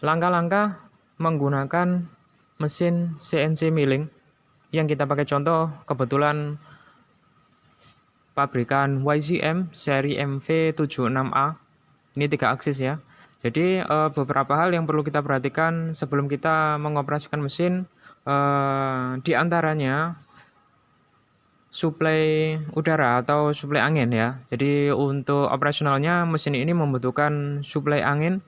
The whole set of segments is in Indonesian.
Langkah-langkah menggunakan mesin CNC milling yang kita pakai contoh kebetulan pabrikan YZM seri MV76A. Ini 3 aksis ya. Jadi beberapa hal yang perlu kita perhatikan sebelum kita mengoperasikan mesin, di antaranya suplai udara atau suplai angin ya. Jadi untuk operasionalnya mesin ini membutuhkan suplai angin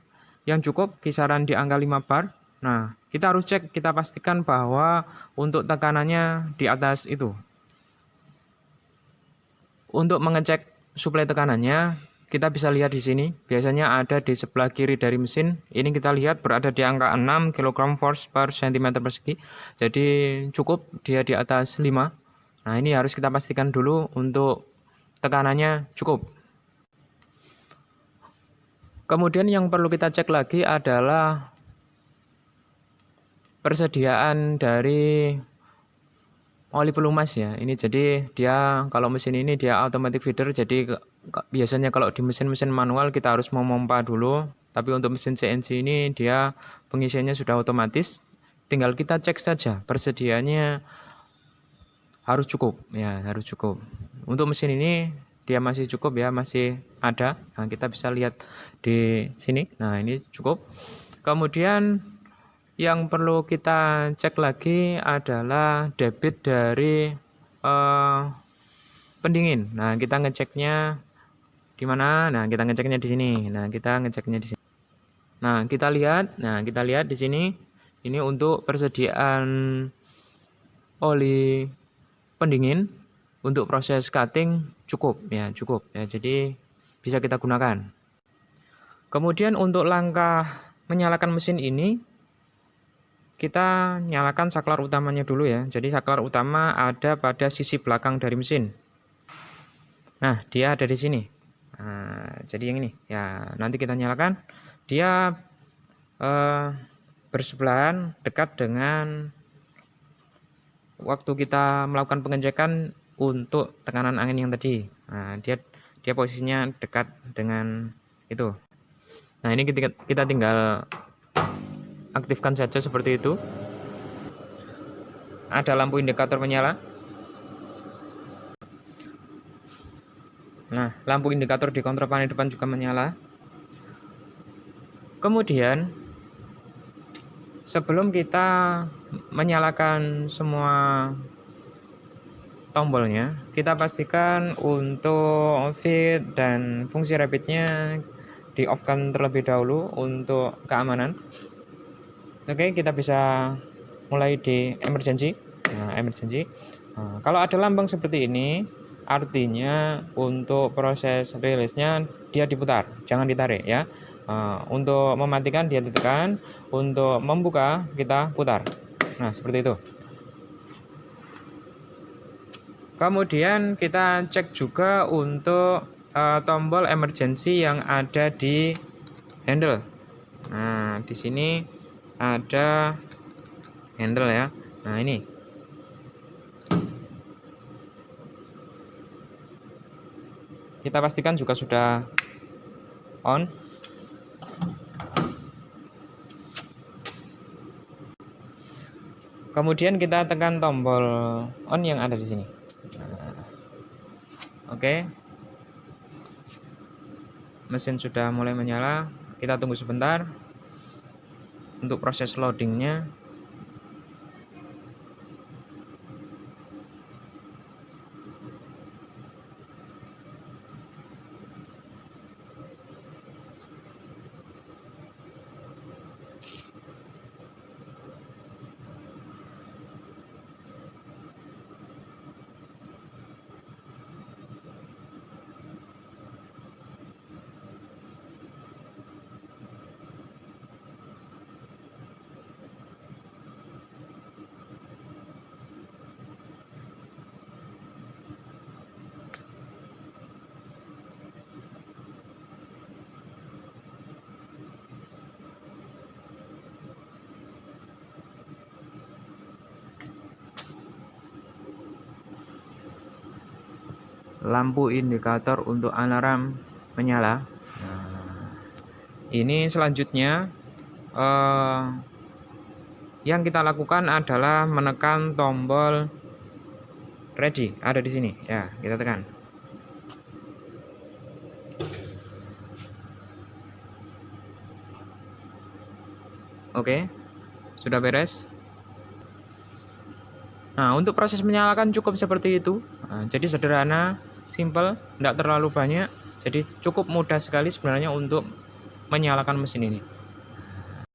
yang cukup kisaran di angka 5 bar. Nah, kita harus cek, kita pastikan bahwa untuk tekanannya di atas itu. Untuk mengecek suplai tekanannya, kita bisa lihat di sini. Biasanya ada di sebelah kiri dari mesin. Ini kita lihat berada di angka 6 kg force per cm persegi. Jadi cukup dia di atas 5. Nah, ini harus kita pastikan dulu untuk tekanannya cukup. Kemudian yang perlu kita cek lagi adalah persediaan dari oli pelumas ya. Ini jadi dia kalau mesin ini dia automatic feeder, jadi biasanya kalau di mesin-mesin manual kita harus memompa dulu. Tapi untuk mesin CNC ini dia pengisiannya sudah otomatis. Tinggal kita cek saja persediaannya harus cukup ya, harus cukup. Untuk mesin ini dia masih cukup ya, masih ada. Nah, kita bisa lihat di sini. Nah, ini cukup. Kemudian yang perlu kita cek lagi adalah debit dari pendingin. Nah, kita ngeceknya di mana? Nah, kita ngeceknya di sini. Nah, kita ngeceknya di sini. Nah, kita lihat di sini. Ini untuk persediaan oli pendingin untuk proses cutting cukup ya. Jadi bisa kita gunakan. Kemudian untuk langkah menyalakan mesin ini, kita nyalakan saklar utamanya dulu ya. Jadi saklar utama ada pada sisi belakang dari mesin. Nah, dia ada di sini. Nah, jadi yang ini ya, nanti kita nyalakan. Dia bersebelahan dekat dengan waktu kita melakukan pengecekan untuk tekanan angin yang tadi. Nah, dia posisinya dekat dengan itu. Nah, ini kita tinggal aktifkan saja seperti itu. Ada lampu indikator menyala. Nah, lampu indikator di kontrol panel depan juga menyala. Kemudian sebelum kita menyalakan semua tombolnya, kita pastikan untuk feed dan fungsi rapidnya di off-kan terlebih dahulu untuk keamanan. Oke, kita bisa mulai di emergency. Nah, emergency. Nah, kalau ada lambang seperti ini, artinya untuk proses rilisnya dia diputar, jangan ditarik ya. Untuk mematikan dia ditekan, untuk membuka kita putar. Nah, seperti itu. Kemudian kita cek juga untuk tombol emergency yang ada di handle. Nah, di sini ada handle ya. Nah, ini. Kita pastikan juga sudah on. Kemudian kita tekan tombol on yang ada di sini. Nah, oke. Mesin sudah mulai menyala. Kita tunggu sebentar untuk proses loadingnya. Lampu indikator untuk alarm menyala. Nah, ini selanjutnya eh, yang kita lakukan adalah menekan tombol ready, ada di sini ya, kita tekan. Oke, sudah beres. Nah, untuk proses menyalakan cukup seperti itu. Nah, jadi sederhana, simple, tidak terlalu banyak. Jadi cukup mudah sekali sebenarnya untuk menyalakan mesin ini.